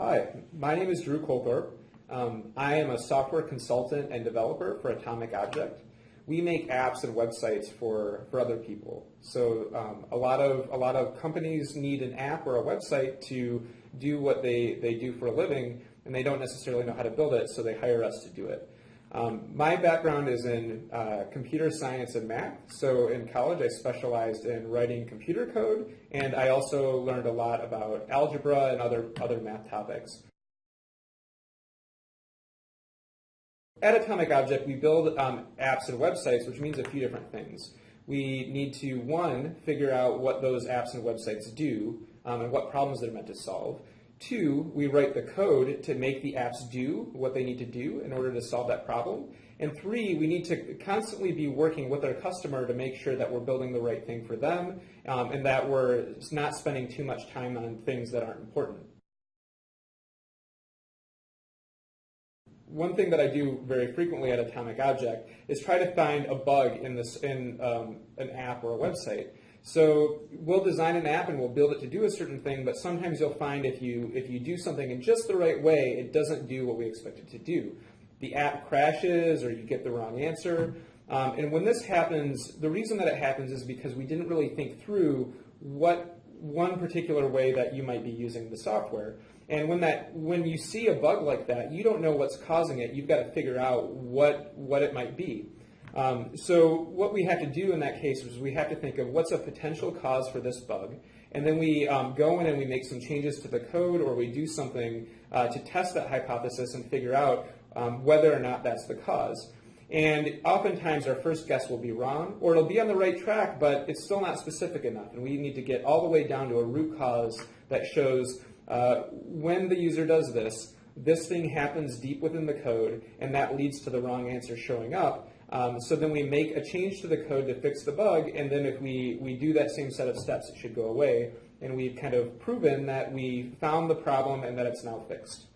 Hi, my name is Drew Colthorpe. I am a software consultant and developer for Atomic Object. We make apps and websites for other people. So a lot of companies need an app or a website to do what they do for a living, and they don't necessarily know how to build it, so they hire us to do it. My background is in computer science and math. So in college, I specialized in writing computer code, and I also learned a lot about algebra and other math topics. At Atomic Object, we build apps and websites, which means a few different things. We need to, one, figure out what those apps and websites do and what problems they're meant to solve. Two, we write the code to make the apps do what they need to do in order to solve that problem. And three, we need to constantly be working with our customer to make sure that we're building the right thing for them and that we're not spending too much time on things that aren't important. One thing that I do very frequently at Atomic Object is try to find a bug in an app or a website. So we'll design an app and we'll build it to do a certain thing, but sometimes you'll find if you do something in just the right way, it doesn't do what we expect it to do. The app crashes or you get the wrong answer. And when this happens, the reason that it happens is because we didn't really think through what one particular way that you might be using the software. And when you see a bug like that, you don't know what's causing it. You've got to figure out what it might be. So what we have to do in that case is we have to think of what's a potential cause for this bug, and then we go in and we make some changes to the code, or we do something to test that hypothesis and figure out whether or not that's the cause. And oftentimes our first guess will be wrong, or it'll be on the right track, but it's still not specific enough, and we need to get all the way down to a root cause that shows when the user does this, this thing happens deep within the code, and that leads to the wrong answer showing up. So then we make a change to the code to fix the bug, and then if we do that same set of steps, it should go away. And we've kind of proven that we found the problem and that it's now fixed.